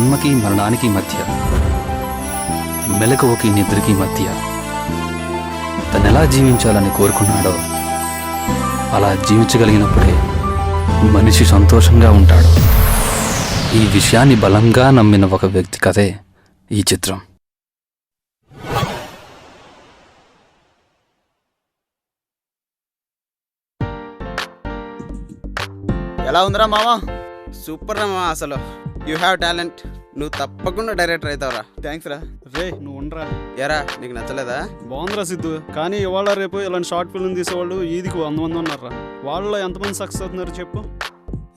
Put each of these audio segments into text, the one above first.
జన్మకి మరణానికి మధ్య, మెలకువకి నిద్రకి మధ్య తనెలా జీవించాలని కోరుకున్నాడో అలా జీవించగలిగినప్పుడే మనిషి సంతోషంగా ఉంటాడు. ఈ విషయాన్ని బలంగా నమ్మిన ఒక వ్యక్తి కథే ఈ చిత్రం. ఎలా ఉందిరా మామా? సూపర్ రా మామ, అసలు యూ హ్యావ్ టాలెంట్. నువ్వు తప్పకుండా డైరెక్టర్ అవుతావురా. థ్యాంక్స్ రా. రే నువ్వు ఉండరా. ఎరా నీకు నచ్చలేదా? బాగుందిరా సిద్ధు, కానీ ఇవాళ రేపు ఇలాంటి షార్ట్ ఫిల్మ్ తీసేవాళ్ళు ఈదికి 100 మంది ఉన్నారా. వాళ్ళలో ఎంతమంది సక్సెస్ అవుతున్నారు చెప్పు?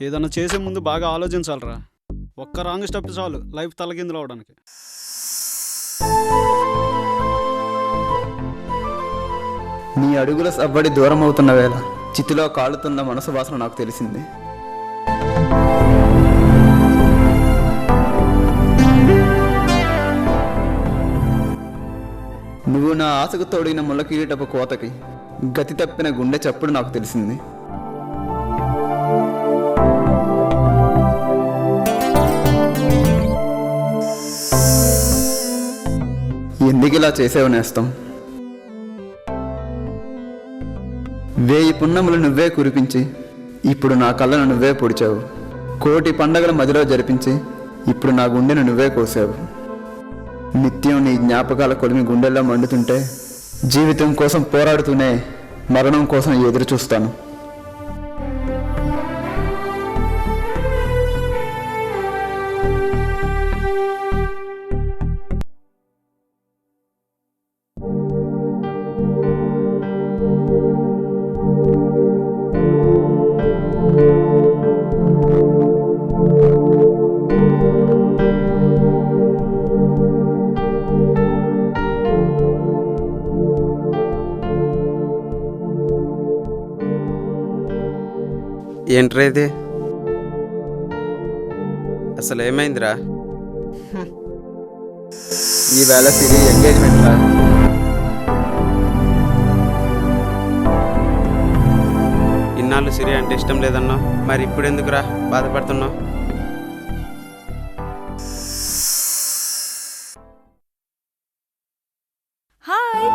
ఏదన్నా చేసే ముందు బాగా ఆలోచించాలరా. ఒక్క రాంగ్ స్టెప్ చాలు లైఫ్ తలకిందులు అవడానికి. నీ అడుగుల సవ్వడి దూరం అవుతున్న వేళ చితిలో కాలుతున్న మనసు వాసన నాకు తెలిసింది. నువ్వు నా ఆశకు తోడిన ముళ్ళకీటపు కోతకి గతి తప్పిన గుండె చప్పుడు నాకు తెలిసింది. ఎందుకు ఇలా చేసావు నేస్తం? 1000 పున్నములు నువ్వే కురిపించి ఇప్పుడు నా కళ్ళను నువ్వే పొడిచావు. 1,000,000 పండగల మదిలో జరిపించి ఇప్పుడు నా గుండెను నువ్వే కోసావు. నిత్యం నీ జ్ఞాపకాల కొలిమి గుండెల్లో మండుతుంటే జీవితం కోసం పోరాడుతూనే మరణం కోసం ఎదురు చూస్తాను. ఏంట్రా ఇది? అసలు ఏమైందిరా? ఈవేళ సిరి ఎంగేజ్మెంట్ రా. ఇన్నాళ్ళు సిరి అంటే ఇష్టం లేదన్నావు, మరి ఇప్పుడు ఎందుకురా బాధపడుతున్నావు? హాయ్,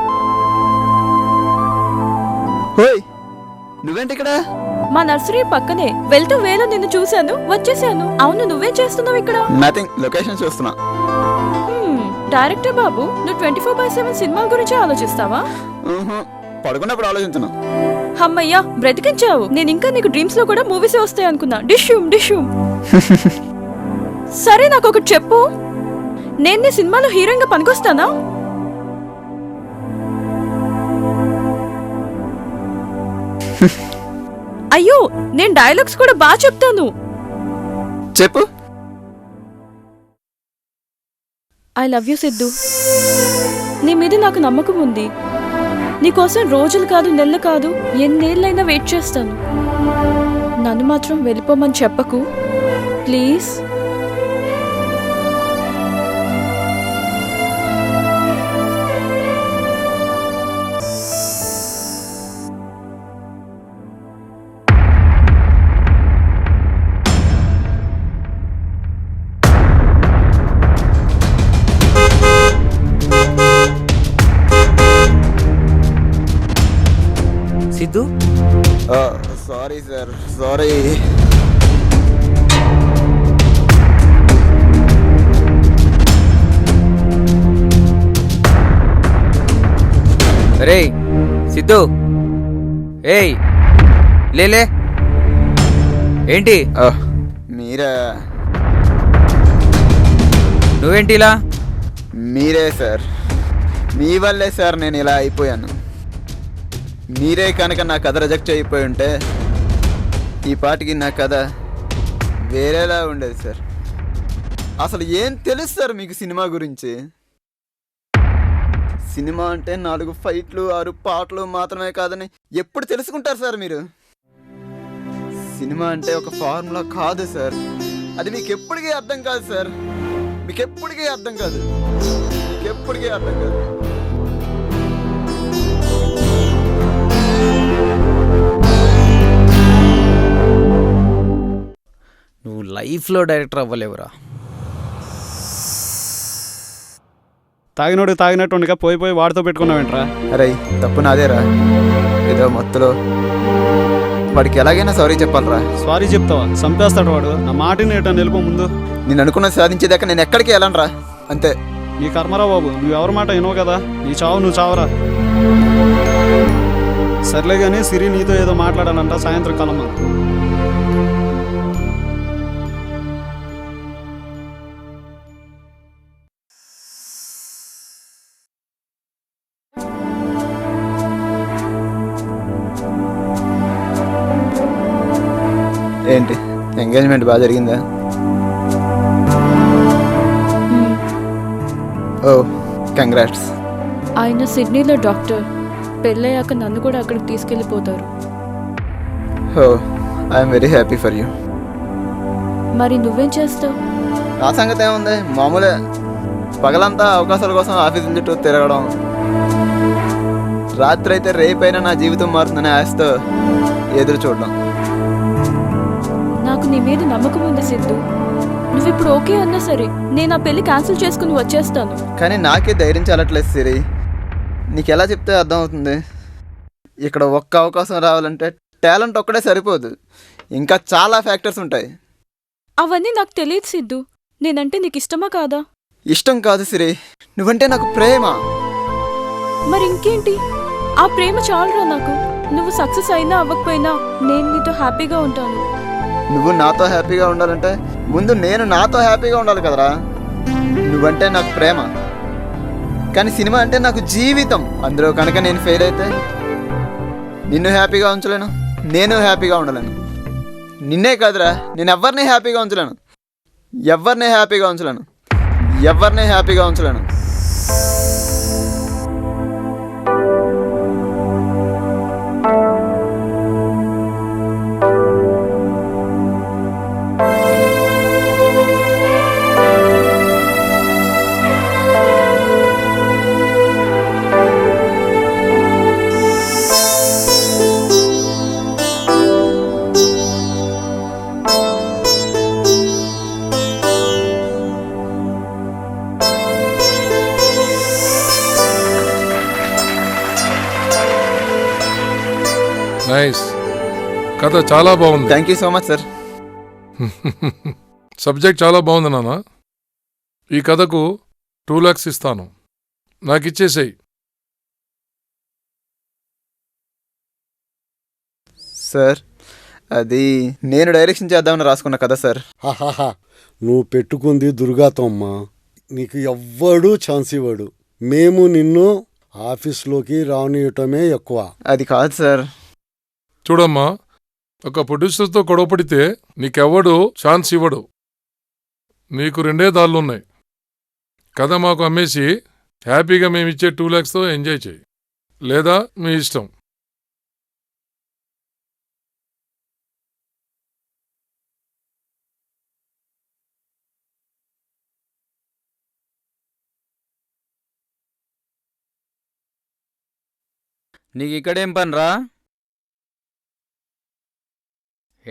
హోయ్ నువ్వేంటి ఇక్కడ? మా నర్సరీ పక్కనే. వెళ్తూ వేలో నిన్ను చూశాను, వచ్చేసాను. అవును, నువ్వేం చేస్తున్నావు ఇక్కడ? నథింగ్, లొకేషన్ చూస్తున్నా. డైరెక్టర్ బాబు, నువ్వు 24/7 సినిమాల గురించి ఆలోచిస్తావా? పడుకున్నప్పుడు ఆలోచించను. అమ్మయ్యా, బ్రతికించావు. నేను ఇంకా నీకు డ్రీమ్స్ లో కూడా మూవీసే వస్తాయి అనుకున్నా. డిష్యూమ్ డిష్యూమ్. సరే, నాకు ఒకటి చెప్పు, నేను నీ సినిమాలో హీరోయిన్ గా పనికొస్తానా? అయ్యో, నేను డైలాగ్స్ కూడా బాగా చెప్తాను. చెప్పు. I love you Siddhu. నీ మీద నాకు నమ్మకం ఉంది. నీకోసం రోజులు కాదు, నెలలు కాదు, ఎన్నేళ్ళైనా వెయిట్ చేస్తాను. నన్ను మాత్రం వెళ్ళిపోమని చెప్పకు please. Siddhu, sorry sir, sorry. రే సిద్ధు, ఏయ్ లేలే. ఏంటి? మీరా? నువ్వేంటి ఇలా? మీరే సార్, మీ వల్లే సార్ నేను ఇలా అయిపోయాను. మీరే కనుక నా కథ రిజెక్ట్ అయిపోయి ఉంటే ఈ పాటికి నా కథ వేరేలా ఉండేది సార్. అసలు ఏం తెలుసు సార్ మీకు సినిమా గురించి? సినిమా అంటే 4 ఫైట్లు 6 పాటలు మాత్రమే కాదని ఎప్పుడు తెలుసుకుంటారు సార్ మీరు? సినిమా అంటే ఒక ఫార్ములా కాదు సార్. అది మీకు ఎప్పటికీ అర్థం కాదు సార్. మీకు ఎప్పటికీ అర్థం కాదు. నువ్వు లైఫ్లో డైరెక్టర్ అవ్వలేవురా. తాగినోడు తాగినట్టు ఉండగా పోయి పోయి వాడితో పెట్టుకున్నావేంట్రా? అరే తప్పు నాదేరా, ఏదో మత్తులో వాడికి ఎలాగైనా సారీ చెప్పాలరా. సారీ చెప్తావా? చంపేస్తాడు వాడు. నా మాటిని ఏటా నిలుపు ముందు. నేను అనుకున్నది సాధించేదాకా నేను ఎక్కడికి వెళ్ళనురా, అంతే. నీ కర్మరా బాబు, నువ్వెవరి మాట వినవు కదా. నీ చావు నువ్వు చావరా. సర్లే కానీ సిరి నీతో ఏదో మాట్లాడాలంట, సాయంత్రం కలమ్మ. ఏంటి ఎంగేజ్మెంట్ బాగా జరిగిందా? ఓ కంగ్రాట్స్. ఆయన సిడ్నీలో డాక్టర్. పెళ్ళయ్యాక నన్ను కూడా అక్కడికి తీసుకెళ్ళిపోతారు. ఓ I'm very happy for you. మరి నువ్వేం చేస్తావు? నా సంగతి ఏముంది, మామూలే. పగలంతా అవకాశాల కోసం ఆఫీసుల చుట్టూ తిరగడం, రాత్రి అయితే రేపైనా నా జీవితం మారుతుందనే ఆశతో ఎదురు చూడడం. నాకు నీ మీద నమ్మకం ఉంది సిద్ధు. నువ్విప్పుడు ఓకే అన్నా సరే నేను ఆ పెళ్లి క్యాన్సిల్ చేసుకుని వచ్చేస్తాను. కానీ నాకే ధైర్యం చాలట్లేదు సిరి. నీకు ఎలా చెప్తే అర్థమవుతుంది? ఇక్కడ ఒక్క అవకాశం రావాలంటే టాలెంట్ ఒక్కడే సరిపోదు, ఇంకా చాలా ఫ్యాక్టర్స్ ఉంటాయి. అవన్నీ నాకు తెలియదు సిద్ధు. నేనంటే నీకు ఇష్టమా కాదా? ఇష్టం కాదు సిరి, నువ్వంటే నాకు ప్రేమ. మరి ఇంకేంటి? ఆ ప్రేమ చాలురా నాకు. నువ్వు సక్సెస్ అయినా అవ్వకపోయినా నేను నీతో హ్యాపీగా ఉంటాను. నువ్వు నాతో హ్యాపీగా ఉండాలంటే ముందు నేను నాతో హ్యాపీగా ఉండాలి కదరా. నువ్వంటే నాకు ప్రేమ, కానీ సినిమా అంటే నాకు జీవితం. అందులో కనుక నేను ఫెయిల్ అయితే నిన్ను హ్యాపీగా ఉంచలేను, నేను హ్యాపీగా ఉండలేను. నిన్నే కాదురా, నేను ఎవరిని హ్యాపీగా ఉంచలేను, ఎవరిని హ్యాపీగా ఉంచలేను, ఎవరిని హ్యాపీగా ఉంచలేను. నైస్, కథ చాలా బాగుంది. Thank you so much sir. Subject చాలా బాగుంది నాన్న. ఈ కథకు 2 lakhs ఇస్తాను, నాకు ఇచ్చేసేయి. సార్ అది నేను డైరెక్షన్ చేద్దామని రాసుకున్న కదా సార్. హాహాహా, నువ్వు పెట్టుకుంది దుర్గాతో అమ్మా. నీకు ఎవ్వడూ ఛాన్స్ ఇవ్వడు. మేము నిన్ను ఆఫీస్లోకి రానియటమే ఎక్కువ. అది కాదు సార్. చూడమ్మా, ఒక ప్రొడ్యూసర్తో గొడవపడితే నీకెవ్వడు ఛాన్స్ ఇవ్వడు. నీకు 2 దారులున్నాయి. కథ మాకు అమ్మేసి హ్యాపీగా మేమిచ్చే 2 lakhsతో ఎంజాయ్ చేయి, లేదా మీ ఇష్టం. నీకు ఇక్కడేం పనిరా?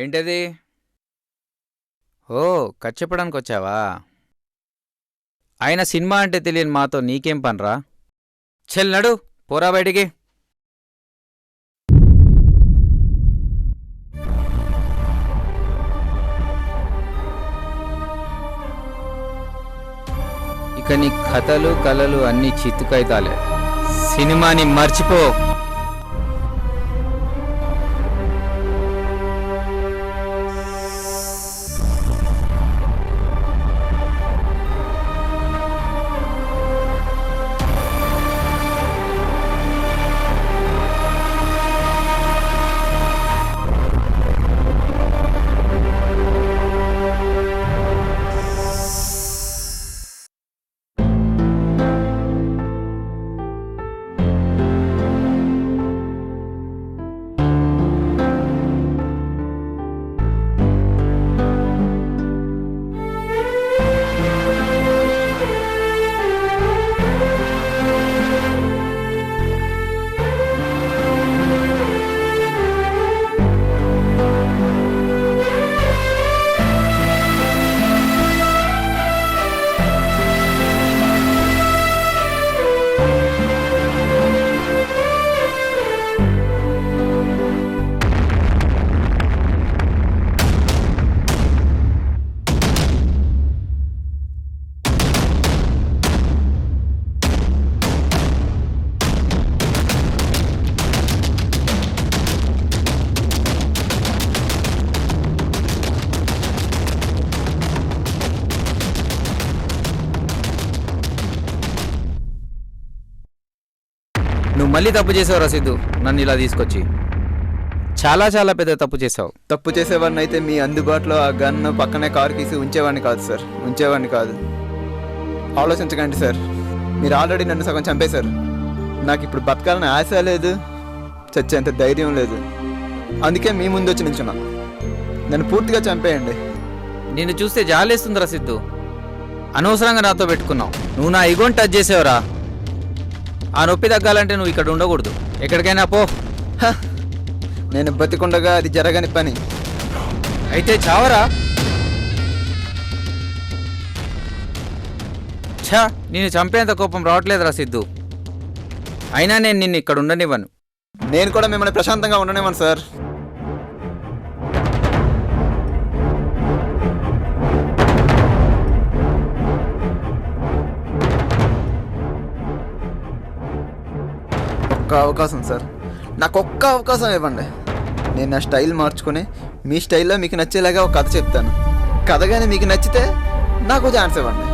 ఏంటది? ఓ, కథ చెప్పడానికి వచ్చావా? ఆయన సినిమా అంటే తెలియని మాతో నీకేం పనిరా? చెల్ నడు, పోరా బయటికి. ఇక నీ కథలు కలలు అన్నీ చిత్తుకైతాలే. సినిమాని మర్చిపో. మళ్ళీ తప్పు చేసావు రసీదు, నన్ను ఇలా తీసుకొచ్చి. చాలా చాలా పెద్ద తప్పు చేసావు. తప్పు చేసేవాడిని అయితే మీ అందుబాటులో ఆ గన్ను పక్కనే కారు తీసి ఉంచేవాడిని కాదు సార్, ఉంచేవాడిని కాదు. ఆలోచించకండి సార్, మీరు ఆల్రెడీ నన్ను సగం చంపేశారు. నాకు ఇప్పుడు బతకాలని ఆశ లేదు, చచ్చేంత ధైర్యం లేదు. అందుకే మీ ముందు వచ్చి నిల్చున్నా. నన్ను పూర్తిగా చంపేయండి. నిన్ను చూస్తే జాలేస్తుంది రసీదు. అనవసరంగా నాతో పెట్టుకున్నావు. నువ్వు నా ఇగోని టచ్ చేసావురా. ఆ నొప్పి తగ్గాలంటే నువ్వు ఇక్కడ ఉండకూడదు, ఎక్కడికైనా పో. హ! నేను బతికుండగా అది జరగని పని. అయితే చావరా. ఛా, నేను చంపేంత కోపం రావట్లేదు రసీదు. అయినా నేను నిన్ను ఇక్కడ ఉండనివ్వను. నేను కూడా మిమ్మల్ని ప్రశాంతంగా ఉండనివ్వను సార్. ఒక్క అవకాశం సార్, నాకు ఒక్క అవకాశం ఇవ్వండి. నేను నా స్టైల్ మార్చుకొని మీ స్టైల్లో మీకు నచ్చేలాగా ఒక కథ చెప్తాను. కథ కానీ మీకు నచ్చితే నాకు ఛాన్స్ ఇవ్వండి,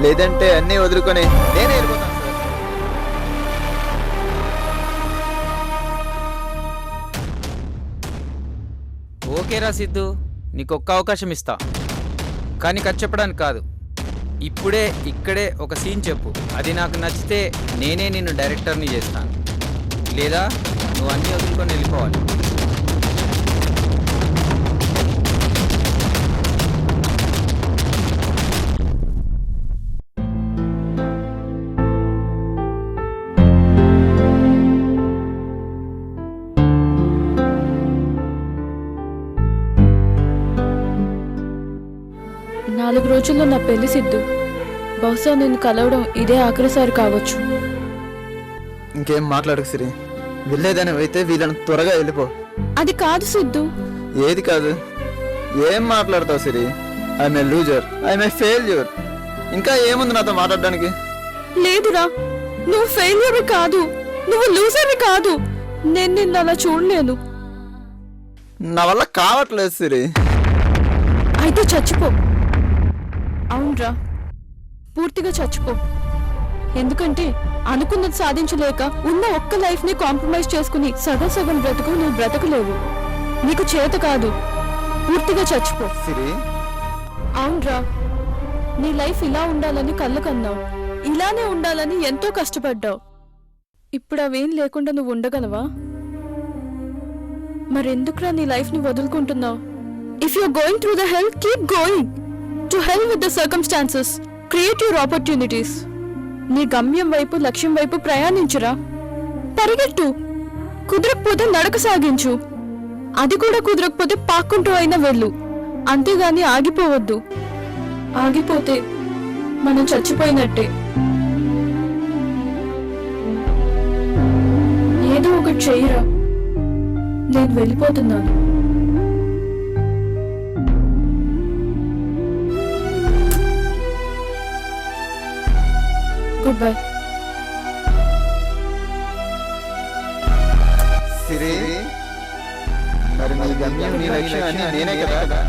లేదంటే అన్నీ వదులుకొని నేనే వెళ్ళిపోతాను సార్. ఓకే రసీదు, నీకు ఒక్క అవకాశం ఇస్తా, కానీ కథ చెప్పడానికి కాదు. ఇప్పుడే ఇక్కడే ఒక సీన్ చెప్పు. అది నాకు నచ్చితే నేనే నిన్ను డైరెక్టర్ని చేస్తాను, లేదా నువ్వు అన్నీ వదులుకొని వెళ్ళిపోవాలి. నాలుగు రోజుల్లో నా పెళ్లి సిద్ధు. బహుశా నేను కలవడం ఇదే ఆఖరిసారి కావచ్చు. ఇంకేం మాట్లాడకు సిరి, వెళ్ళేదని అయితే వీళ్ళని త్వరగా వెళ్ళిపో. అది కాదు సిద్ధు. ఏది కాదు? ఏం మాట్లాడతావు Siri? I'm a loser, I'm a failure. ఇంకా ఏముంది నాతో మాట్లాడడానికి? లేదురా, నువ్వు ఫెయిల్యూర్ కాదు, నువ్వు లూజర్ కాదు. నేను నిన్ను అలా చూడలేను. నా వల్ల కావట్లేదు సిరి. అయితే చచ్చిపో. అవునరా, పూర్తిగా చచ్చిపో. ఎందుకంటే అనుకున్నది సాధించలేక ఉన్న ఒక్క లైఫ్ ని కాంప్రమైజ్ చేసుకుని సగం సగం బ్రతుకు నువ్వు బ్రతకలేవు. నీకు చేత కాదు, పూర్తిగా చచ్చిపో. సిరి, అవునరా, నీ లైఫ్ ఇలా ఉండాలని కళ్ళు కన్నావు, ఇలానే ఉండాలని ఎంతో కష్టపడ్డావు. ఇప్పుడు అవేం లేకుండా నువ్వు ఉండగలవా? మరెందుకురా నీ లైఫ్ ని వదులుకుంటున్నావు? If you're going through the hell, keep going. To hell with the circumstances. Create your opportunities. నీ గమ్యం వైపు, లక్ష్యం వైపు ప్రయాణించురా. పరిగెట్టు. కుదరకపోతే నడక సాగించు. అది కూడా కుదరకపోతే పాక్కుంటూ అయినా వెళ్ళు. అంతేగాని ఆగిపోవద్దు. ఆగిపోతే మనం చచ్చిపోయినట్టే. ఏదో ఒకటి చెయ్యరా. నేను వెళ్ళిపోతున్నాను. Good bye. సిరి, మరి నీ గమ్యం, నీ లక్ష్యం అన్ని నేనే కదా.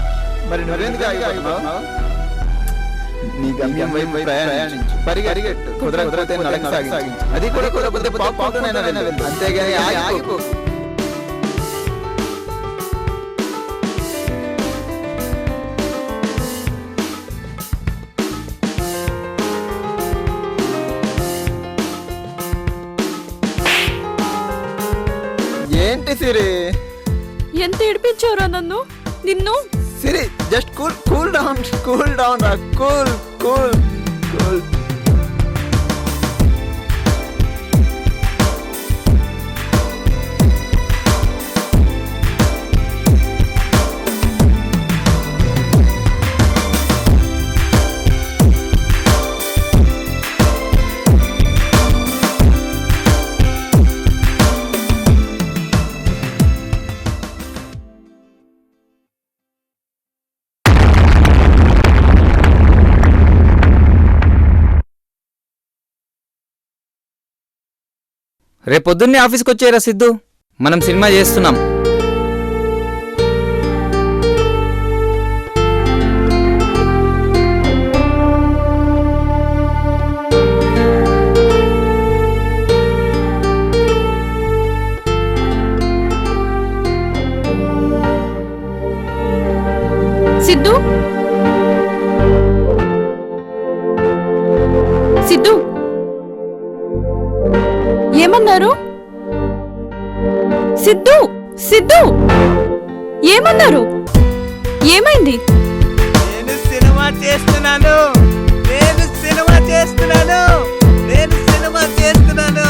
మరి నువ్వెందుకు ఆగిపోతున్నావు? నీ గమ్యం వైపు ప్రయాణించు. పరిగెట్టు. కుదరకపోతే నడక సాగించు. అది కూడా కుదరకపోతే పాక్కుంటూనైనా వెళ్ళు. అంతేగాని ఆగిపో. ఏంటి సిరి? ఎంత ఏడిపించావురా నన్ను. నిన్ను సిరి, జస్ట్ కూల్ డౌన్ రా. కూల్. రేపొద్దున్నే ఆఫీస్కి వచ్చేరా సిద్ధు, మనం సినిమా చేస్తున్నాం. సిద్ధు సిద్ధు ఏమన్నారు? సిద్ధు సిద్ధు ఏమన్నారు? ఏమైంది? నేను సినిమా చేస్తున్నాను. నేను సినిమా చేస్తున్నాను. నేను సినిమా చేస్తున్నాను.